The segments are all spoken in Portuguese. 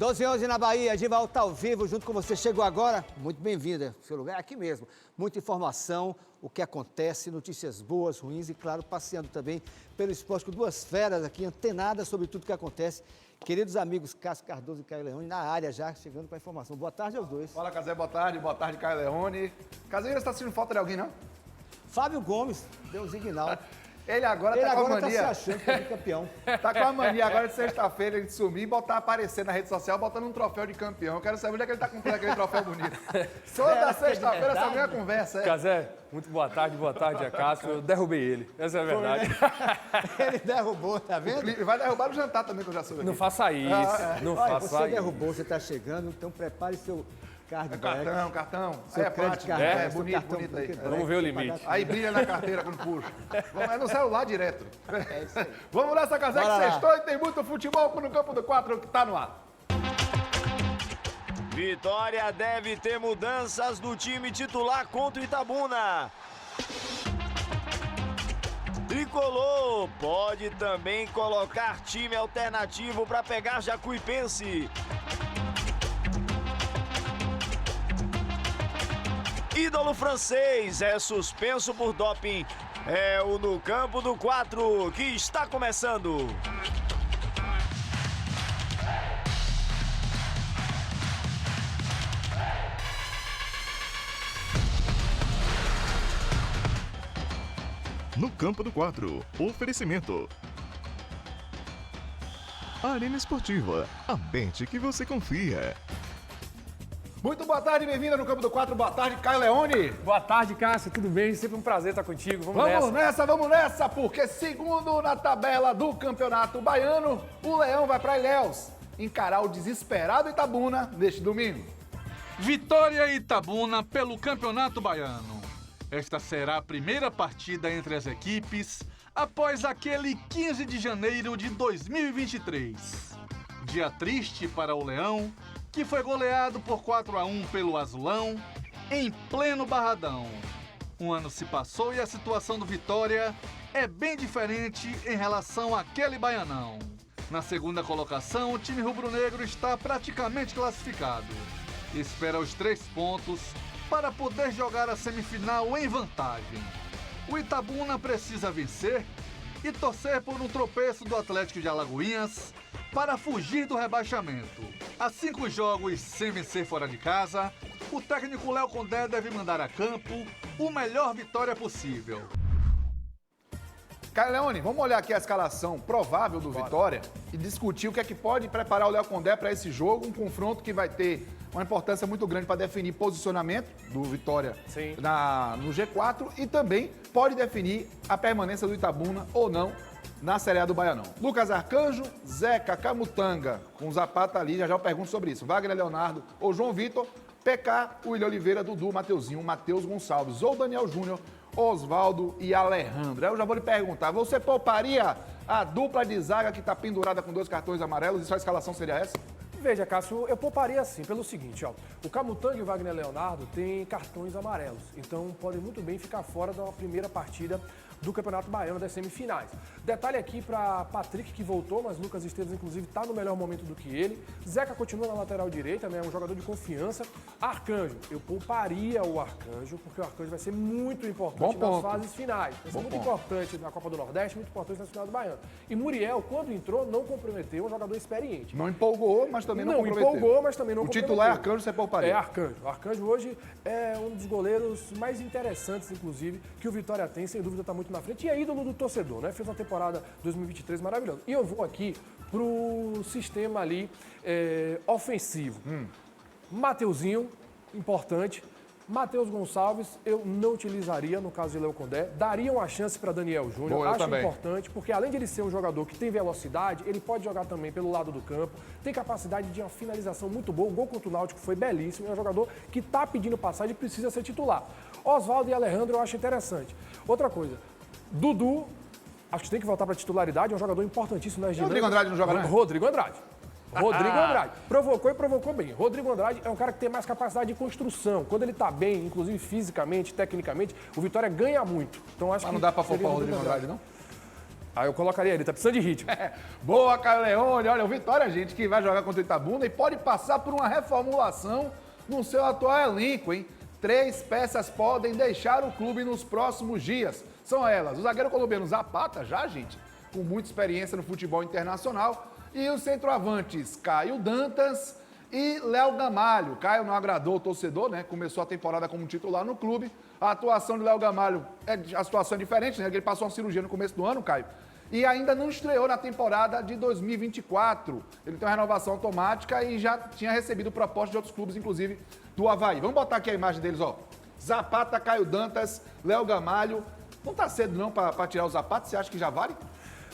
12h11 na Bahia, Gival está ao vivo junto com você. Chegou agora? Muito bem-vinda. Seu lugar é aqui mesmo. Muita informação, o que acontece, notícias boas, ruins e, claro, passeando também pelo esporte com duas feras aqui, antenadas sobre tudo que acontece. Queridos amigos Cássio Cardoso e Caio Leone na área já, chegando com a informação. Boa tarde aos dois. Fala, Casé, boa tarde, Caio Leone. Caseira, você está sentindo falta de alguém, não? Fábio Gomes, Deus Ignaldo. Ele agora tá com a mania. Ele agora tá se achando que é campeão. Tá com a mania agora de sexta-feira de sumir e aparecer na rede social botando um troféu de campeão. Eu quero saber onde é que ele tá comprando aquele troféu bonito. Toda sexta-feira essa minha conversa, é. Casé, muito boa tarde, a Cássio. Eu derrubei ele, essa é a verdade. Ele derrubou, tá vendo? Ele vai derrubar no jantar também, que eu já soube aqui. Não faça isso, não Olha, faça você isso. derrubou, você tá chegando, então prepare seu card back. Cartão. Seu Aí é crédito prático. card, Bonito, cartão bonito aí. Vamos ver o limite. Aí brilha na carteira quando puxa. É no celular direto. É isso aí. Vamos nessa, Casé, que Bora lá. sextou e tem muito futebol no Campo do 4 que tá no ar. Vitória deve ter mudanças no time titular contra o Itabuna. Tricolor pode também colocar time alternativo para pegar Jacuipense. Ídolo francês é suspenso por doping. É o No Campo do 4 que está começando. No Campo do 4, oferecimento. Arena Esportiva, a bet que você confia. Muito boa tarde, bem-vinda no Campo do 4. Boa tarde, Caio Leone. Boa tarde, Cássio, tudo bem? Sempre um prazer estar contigo. Vamos Vamos nessa, porque segundo na tabela do Campeonato Baiano, o Leão vai para Ilhéus encarar o desesperado Itabuna neste domingo. Vitória e Itabuna pelo Campeonato Baiano. Esta será a primeira partida entre as equipes após aquele 15 de janeiro de 2023. Dia triste para o Leão, que foi goleado por 4-1 pelo Azulão, em pleno Barradão. Um ano se passou e a situação do Vitória é bem diferente em relação àquele Baianão. Na segunda colocação, o time rubro-negro está praticamente classificado. Espera os 3 pontos para poder jogar a semifinal em vantagem. O Itabuna precisa vencer e torcer por um tropeço do Atlético de Alagoinhas para fugir do rebaixamento. A 5 jogos sem vencer fora de casa, o técnico Léo Condé deve mandar a campo o melhor Vitória possível. Caio Leone, vamos olhar aqui a escalação provável do Vitória e discutir o que é que pode preparar o Léo Condé para esse jogo, um confronto que vai ter uma importância muito grande para definir posicionamento do Vitória no G4 e também pode definir a permanência do Itabuna ou não na Série A do Baianão. Lucas Arcanjo, Zeca, Camutanga, com Zapata ali, já eu pergunto sobre isso. Wagner Leonardo ou João Vitor, PK, William Oliveira, Dudu, Mateuzinho, Matheus Gonçalves ou Daniel Júnior, Oswaldo e Alejandro. Eu já vou lhe perguntar, você pouparia a dupla de zaga que está pendurada com 2 cartões amarelos e sua escalação seria essa? Veja, Cássio, eu pouparia assim, pelo seguinte, ó. O Camutanga e o Wagner Leonardo têm cartões amarelos, então podem muito bem ficar fora da primeira partida do Campeonato Baiano das semifinais. Detalhe aqui para Patrick, que voltou, mas Lucas Esteves, inclusive, está no melhor momento do que ele. Zeca continua na lateral direita, né? É um jogador de confiança. Arcanjo, eu pouparia o Arcanjo, porque o Arcanjo vai ser muito importante nas fases finais. Vai ser muito importante na Copa do Nordeste, muito importante na final do Baiano. E Muriel, quando entrou, não comprometeu, é um jogador experiente. Não empolgou, mas também não comprometeu. Não empolgou, mas também não comprometeu. O titular é Arcanjo, você pouparia? É Arcanjo. O Arcanjo hoje é um dos goleiros mais interessantes, inclusive, que o Vitória tem, sem dúvida está muito na frente. E é ídolo do torcedor, né? Fez uma temporada 2023 maravilhosa. E eu vou aqui pro sistema ali ofensivo. Mateuzinho, importante. Matheus Gonçalves, eu não utilizaria no caso de Léo Condé. Daria uma chance para Daniel Júnior. Acho importante, porque além de ele ser um jogador que tem velocidade, ele pode jogar também pelo lado do campo. Tem capacidade de uma finalização muito boa. O gol contra o Náutico foi belíssimo. É um jogador que está pedindo passagem e precisa ser titular. Oswaldo e Alejandro eu acho interessante. Outra coisa, Dudu, acho que tem que voltar para a titularidade, é um jogador importantíssimo na Rodrigo Andrade não joga, né? Rodrigo Andrade. Provocou e provocou bem. Rodrigo Andrade é um cara que tem mais capacidade de construção. Quando ele tá bem, inclusive fisicamente, tecnicamente, o Vitória ganha muito. Então acho que não dá para poupar o Rodrigo Andrade, não? Aí eu colocaria ele, tá precisando de ritmo. Boa, Caio Leone. Olha, o Vitória, gente, que vai jogar contra o Itabuna e pode passar por uma reformulação no seu atual elenco, hein? 3 peças podem deixar o clube nos próximos dias. São elas, o zagueiro colombiano Zapata, já, gente, com muita experiência no futebol internacional, e os centroavantes Caio Dantas e Léo Gamalho. Caio não agradou o torcedor, né? Começou a temporada como titular no clube. A atuação de Léo Gamalho, a situação é diferente, né? Ele passou uma cirurgia no começo do ano, Caio, e ainda não estreou na temporada de 2024. Ele tem uma renovação automática e já tinha recebido proposta de outros clubes, inclusive do Avaí. Vamos botar aqui a imagem deles, ó. Zapata, Caio Dantas, Léo Gamalho. Não tá cedo não para tirar o Zapata? Você acha que já vale?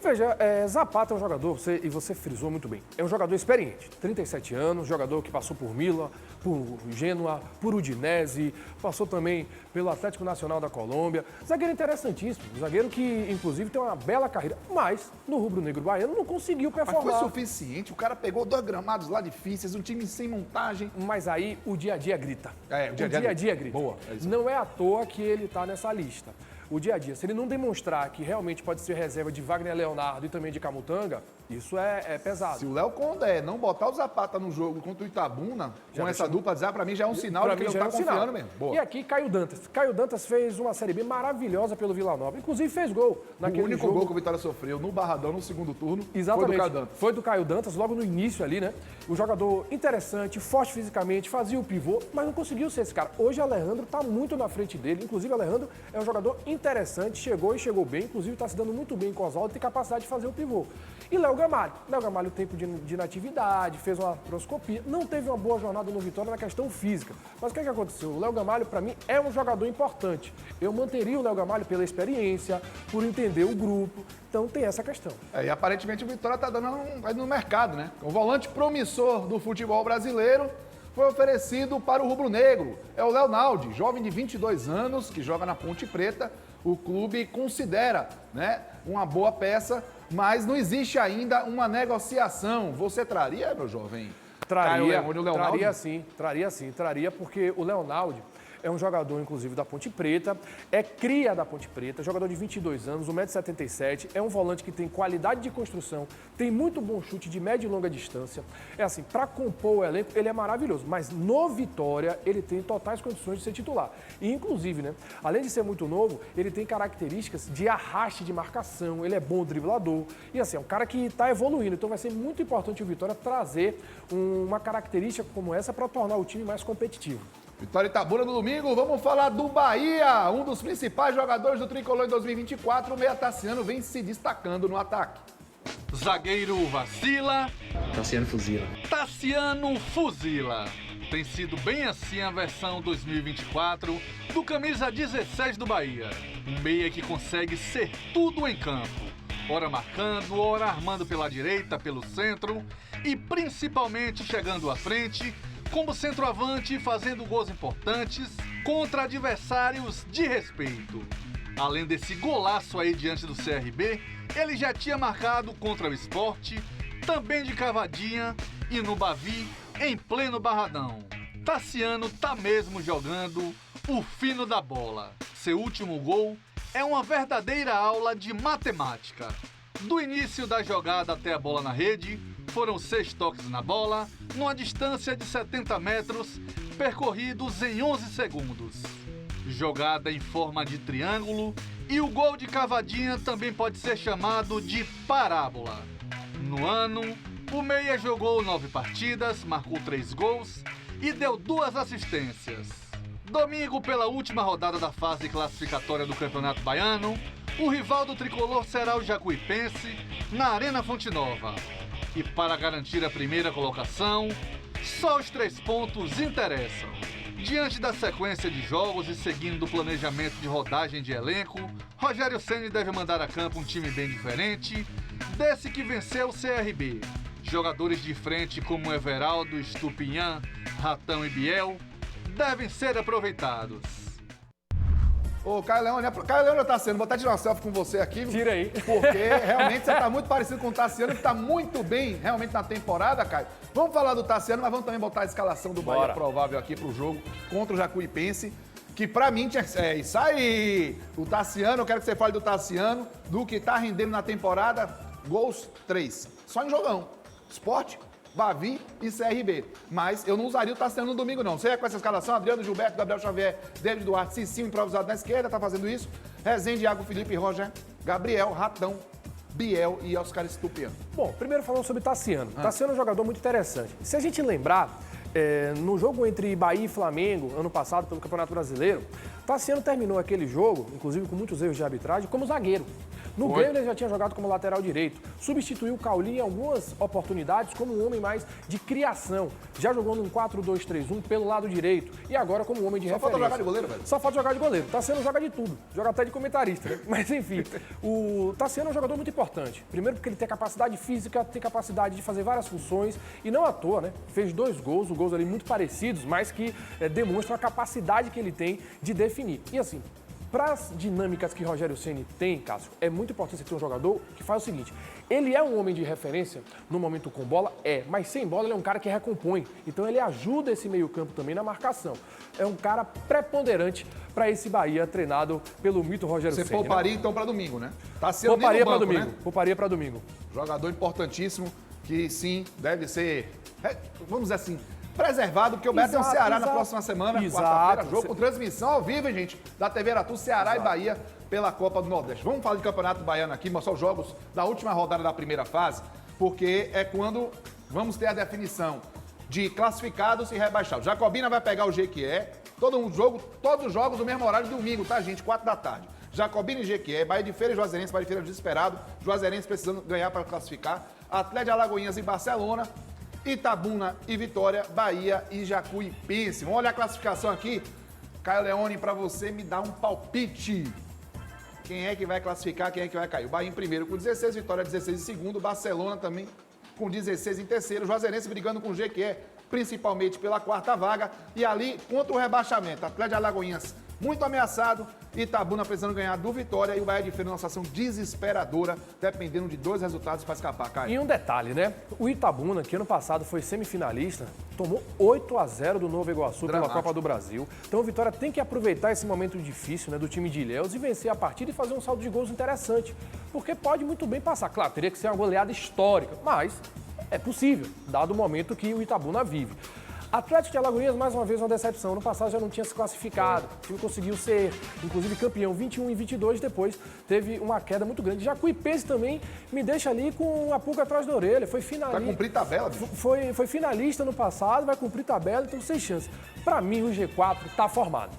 Veja, Zapata é um jogador, e você frisou muito bem, é um jogador experiente, 37 anos, jogador que passou por Milan, por Gênua, por Udinese, passou também pelo Atlético Nacional da Colômbia. Zagueiro interessantíssimo, zagueiro que, inclusive, tem uma bela carreira, mas no rubro-negro baiano não conseguiu performar. Mas foi suficiente, o cara pegou 2 gramados lá difíceis, um time sem montagem. Mas aí o dia a dia grita. O dia a dia grita. Boa. Não é à toa que ele está nessa lista. O dia a dia, se ele não demonstrar que realmente pode ser reserva de Wagner Leonardo e também de Camutanga, isso é pesado. Se o Léo Condé não botar o Zapata no jogo contra o Itabuna, com essa dupla, para mim já é um sinal de que ele não está confiando mesmo. Boa. E aqui, Caio Dantas. Caio Dantas fez uma Série B maravilhosa pelo Vila Nova. Inclusive fez gol naquele O único jogo. gol que o Vitória sofreu no Barradão, no segundo turno, Exatamente. foi do Caio Dantas. Foi do Caio Dantas, logo no início ali, né? Um jogador interessante, forte fisicamente, fazia o pivô, mas não conseguiu ser esse cara. Hoje, Alejandro está muito na frente dele. Inclusive, Alejandro é um jogador interessante, chegou bem, inclusive está se dando muito bem com o Oswaldo e tem capacidade de fazer o pivô. E Léo Gamalho. Léo Gamalho, tempo de inatividade, fez uma artroscopia, não teve uma boa jornada no Vitória na questão física. Mas o que aconteceu? O Léo Gamalho, para mim, é um jogador importante. Eu manteria o Léo Gamalho pela experiência, por entender o grupo. Então tem essa questão. E aparentemente o Vitória está dando no mercado, né? O volante promissor do futebol brasileiro foi oferecido para o rubro-negro. É o Leonaldi, jovem de 22 anos, que joga na Ponte Preta. O clube considera, né, uma boa peça, mas não existe ainda uma negociação. Você traria, meu jovem? Traria sim, porque o Leonaldi é um jogador, inclusive, da Ponte Preta, é cria da Ponte Preta, jogador de 22 anos, 1,77 m, é um volante que tem qualidade de construção, tem muito bom chute de média e longa distância. É assim, para compor o elenco, ele é maravilhoso, mas no Vitória, ele tem totais condições de ser titular. E, inclusive, né, além de ser muito novo, ele tem características de arraste de marcação, ele é bom driblador, e assim, é um cara que está evoluindo, então vai ser muito importante o Vitória trazer uma característica como essa para tornar o time mais competitivo. Vitória Itabuna no domingo, vamos falar do Bahia, um dos principais jogadores do Tricolor em 2024, o meia Tassiano vem se destacando no ataque. Zagueiro vacila, Tassiano fuzila. Tem sido bem assim a versão 2024 do camisa 16 do Bahia. Um meia que consegue ser tudo em campo. Ora marcando, ora armando pela direita, pelo centro e principalmente chegando à frente como centroavante, fazendo gols importantes contra adversários de respeito. Além desse golaço aí diante do CRB, ele já tinha marcado contra o Sport, também de cavadinha e no Bavi, em pleno Barradão. Tassiano tá mesmo jogando o fino da bola. Seu último gol é uma verdadeira aula de matemática. Do início da jogada até a bola na rede, foram 6 toques na bola, numa distância de 70 metros, percorridos em 11 segundos. Jogada em forma de triângulo e o gol de cavadinha também pode ser chamado de parábola. No ano, o meia jogou 9 partidas, marcou 3 gols e deu 2 assistências. Domingo, pela última rodada da fase classificatória do Campeonato Baiano, o rival do tricolor será o Jacuipense, na Arena Fonte Nova. E para garantir a primeira colocação, só os 3 pontos interessam. Diante da sequência de jogos e seguindo o planejamento de rodagem de elenco, Rogério Ceni deve mandar a campo um time bem diferente desse que venceu o CRB. Jogadores de frente como Everaldo, Estupinhan, Ratão e Biel devem ser aproveitados. Ô, Caio Leone ou Tassiano, vou até tirar uma selfie com você aqui. Tira aí. Porque realmente você tá muito parecido com o Tassiano, que tá muito bem realmente na temporada, Caio. Vamos falar do Tassiano, mas vamos também botar a escalação do Bahia provável aqui pro jogo contra o Jacuipense, que pra mim tinha... É isso aí! O Tassiano, eu quero que você fale do Tassiano, do que tá rendendo na temporada, gols 3. Só em jogão. Sport, Bavi e CRB. Mas eu não usaria o Tassiano no domingo, não. Você é com essa escalação, Adriano, Gilberto, Gabriel Xavier, David Duarte, Cicinho improvisado na esquerda, tá fazendo isso. Rezende, Iago, Felipe, Roger, Gabriel, Ratão, Biel e Oscar Estupiano. Bom, primeiro falando sobre Tassiano. Tassiano é um jogador muito interessante. Se a gente lembrar, no jogo entre Bahia e Flamengo, ano passado, pelo Campeonato Brasileiro, Tassiano terminou aquele jogo, inclusive com muitos erros de arbitragem, como zagueiro. No Grêmio ele já tinha jogado como lateral direito. Substituiu o Cauli em algumas oportunidades como um homem mais de criação. Já jogou num 4-2-3-1 pelo lado direito. E agora como um homem de referência. Só falta jogar de goleiro, velho? Só falta jogar de goleiro. Tassiano joga de tudo. Joga até de comentarista, né? Mas enfim, o Tassiano é um jogador muito importante. Primeiro porque ele tem capacidade física, tem capacidade de fazer várias funções. E não à toa, né? Fez 2 gols, gols ali muito parecidos, mas que demonstram a capacidade que ele tem de definir. E assim, para as dinâmicas que Rogério Ceni tem, Cássio, é muito importante você ter um jogador que faz o seguinte: ele é um homem de referência no momento com bola, mas sem bola ele é um cara que recompõe. Então ele ajuda esse meio-campo também na marcação. É um cara preponderante para esse Bahia treinado pelo mito Rogério Ceni. Você pouparia então para domingo, né? Tá sendo pouparia para domingo, né? Pouparia para domingo. Jogador importantíssimo que sim, deve ser, vamos dizer assim, preservado, porque o Beto tem o Ceará na próxima semana, quarta-feira, jogo com transmissão ao vivo, hein, gente, da TV Aratu, Ceará e Bahia pela Copa do Nordeste. Vamos falar de Campeonato Baiano aqui, mostrar os jogos da última rodada da primeira fase, porque é quando vamos ter a definição de classificados e rebaixados. Jacobina vai pegar o Jequié, todos os jogos no mesmo horário, domingo, tá, gente? 4 da tarde. Jacobina e Jequié, Bahia de Feira e Juazeirense, Bahia de Feira desesperado, Juazeirense precisando ganhar para classificar, Atlético de Alagoinhas e Barcelona, Itabuna e Vitória, Bahia e Jacuipense. Vamos olhar a classificação aqui. Caio Leone, para você me dar um palpite. Quem é que vai classificar, quem é que vai cair? O Bahia em primeiro com 16, Vitória 16 em segundo, Barcelona também com 16 em terceiro, Juazeirense brigando com o Jequié, principalmente pela 4ª vaga. E ali, contra o rebaixamento, Atlético de Alagoinhas muito ameaçado, Itabuna precisando ganhar do Vitória e o Bahia de Feira numa situação desesperadora, dependendo de 2 resultados para escapar, Caio. E um detalhe, né? O Itabuna, que ano passado foi semifinalista, tomou 8-0 do Nova Iguaçu pela Copa do Brasil. Então o Vitória tem que aproveitar esse momento difícil, né, do time de Ilhéus e vencer a partida e fazer um saldo de gols interessante. Porque pode muito bem passar. Claro, teria que ser uma goleada histórica, mas é possível, dado o momento que o Itabuna vive. Atlético de Alagoinhas, mais uma vez, uma decepção. No passado já não tinha se classificado. O time conseguiu ser, inclusive, campeão 21 e 22. Depois teve uma queda muito grande. Jacuipense também me deixa ali com a pulga atrás da orelha. Foi finalista. Vai cumprir tabela, bicho? Foi finalista no passado, vai cumprir tabela, então sem chance. Para mim, o G4 está formado.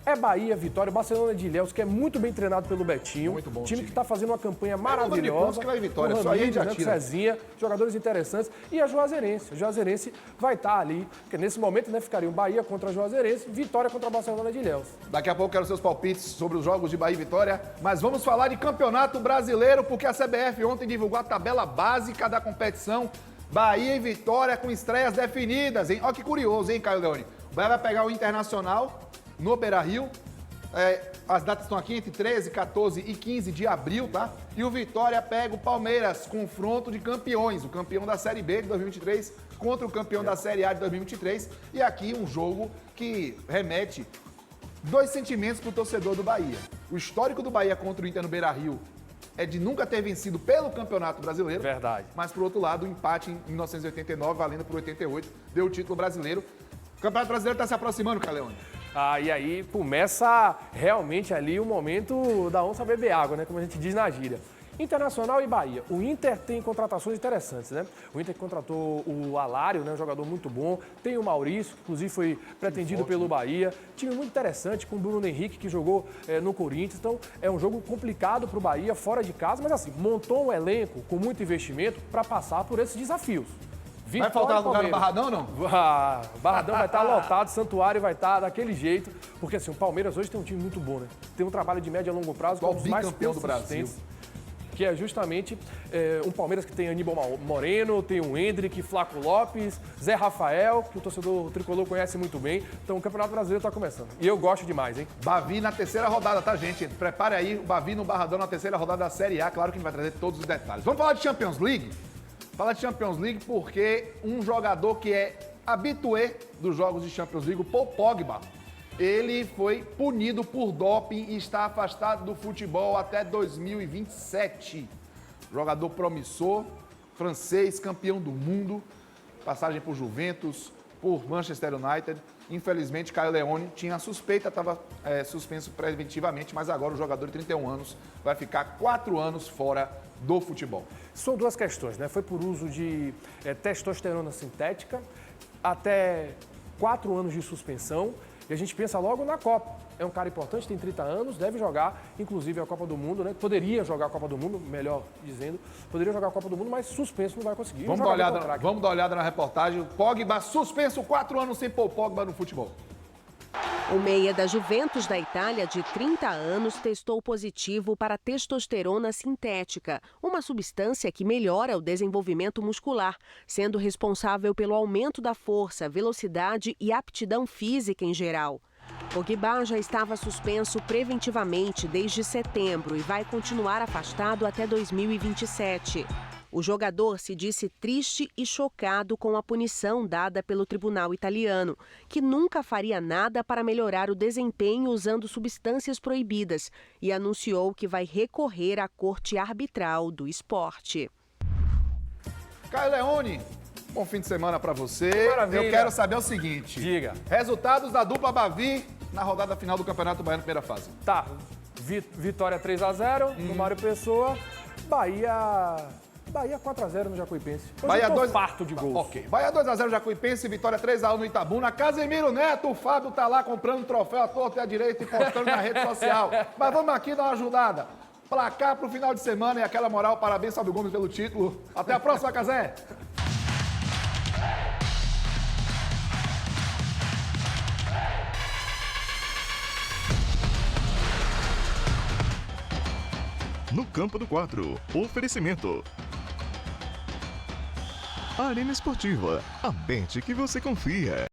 É Bahia, Vitória, Barcelona de Ilhéus, que é muito bem treinado pelo Betinho. Muito bom time que está fazendo uma campanha maravilhosa. Depois que vai Vitória, só aí já tira. Cezinha, jogadores interessantes. E a Juazeirense. A Juazeirense vai estar ali, porque nesse momento, né, ficaria o Bahia contra a Juazeirense, Vitória contra a Barcelona de Ilhéus. Daqui a pouco quero seus palpites sobre os jogos de Bahia e Vitória, mas vamos falar de Campeonato Brasileiro, porque a CBF ontem divulgou a tabela básica da competição. Bahia e Vitória com estreias definidas, hein? Olha que curioso, hein, Caio Leone? O Bahia vai pegar o Internacional no Beira-Rio. As datas estão aqui entre 13, 14 e 15 de abril, tá? E o Vitória pega o Palmeiras, confronto de campeões, o campeão da Série B de 2023 contra o campeão da Série A de 2023. E aqui um jogo que remete 2 sentimentos para o torcedor do Bahia. O histórico do Bahia contra o Inter no Beira-Rio é de nunca ter vencido pelo Campeonato Brasileiro. Verdade. Mas, por outro lado, o empate em 1989, valendo por 88, deu o título brasileiro. O Campeonato Brasileiro está se aproximando, Caleone. E aí começa realmente ali o momento da onça beber água, né? Como a gente diz na gíria. Internacional e Bahia. O Inter tem contratações interessantes, né? O Inter contratou o Alário, né? Um jogador muito bom. Tem o Maurício, que inclusive foi pretendido pelo Bahia. Time muito interessante com o Bruno Henrique, que jogou no Corinthians. Então, é um jogo complicado para o Bahia, fora de casa. Mas assim, montou um elenco com muito investimento para passar por esses desafios. Vai faltar lugar no Barradão ou não? O Barradão vai estar lotado, o Santuário vai estar daquele jeito. Porque assim, o Palmeiras hoje tem um time muito bom, né? Tem um trabalho de médio a longo prazo, que é um dos mais bicampeão do Brasil. Que é justamente um Palmeiras que tem Aníbal Moreno, tem o Hendrick, Flaco Lopes, Zé Rafael, que o torcedor tricolor conhece muito bem. Então o Campeonato Brasileiro está começando. E eu gosto demais, hein? Bavi na terceira rodada, tá, gente? Prepare aí o Bavi no Barradão na terceira rodada da Série A. Claro que a gente vai trazer todos os detalhes. Vamos falar de Champions League? Falar de Champions League porque um jogador que é habitué dos jogos de Champions League, o Paul Pogba, ele foi punido por doping e está afastado do futebol até 2027. Jogador promissor, francês, campeão do mundo, passagem por Juventus, por Manchester United. Infelizmente, Caio Leone tinha a suspeita, estava suspenso preventivamente, mas agora o jogador de 31 anos vai ficar 4 anos fora do futebol. São duas questões, né? Foi por uso de testosterona sintética, até 4 anos de suspensão, e a gente pensa logo na Copa. É um cara importante, tem 30 anos, deve jogar, inclusive, a Copa do Mundo, né? Poderia jogar a Copa do Mundo, melhor dizendo, poderia jogar a Copa do Mundo, mas suspenso não vai conseguir. Vamos dar uma olhada na reportagem. Pogba suspenso 4 anos sem pôr Pogba no futebol. O meia da Juventus da Itália, de 30 anos, testou positivo para testosterona sintética, uma substância que melhora o desenvolvimento muscular, sendo responsável pelo aumento da força, velocidade e aptidão física em geral. Pogba já estava suspenso preventivamente desde setembro e vai continuar afastado até 2027. O jogador se disse triste e chocado com a punição dada pelo tribunal italiano, que nunca faria nada para melhorar o desempenho usando substâncias proibidas, e anunciou que vai recorrer à corte arbitral do esporte. Caio Leone, bom fim de semana para você. Maravilha. Eu quero saber o seguinte. Diga. Resultados da dupla Bavi na rodada final do Campeonato Baiano, primeira fase. Tá, vitória 3-0 no Mário Pessoa, Bahia 4-0 no Jacuipense. Hoje Bahia eu tô 2 farto de gols. Ok. Bahia 2-0 Jacuipense, vitória 3-1 no Itabuna. Casemiro Neto, o Fábio tá lá comprando troféu à torta e à direita e postando na rede social. Mas vamos aqui dar uma ajudada. Placar pro final de semana e aquela moral. Parabéns, Fábio Gomes, pelo título. Até a próxima, Casé. No campo do 4, oferecimento. Arena Esportiva, a Bet que você confia.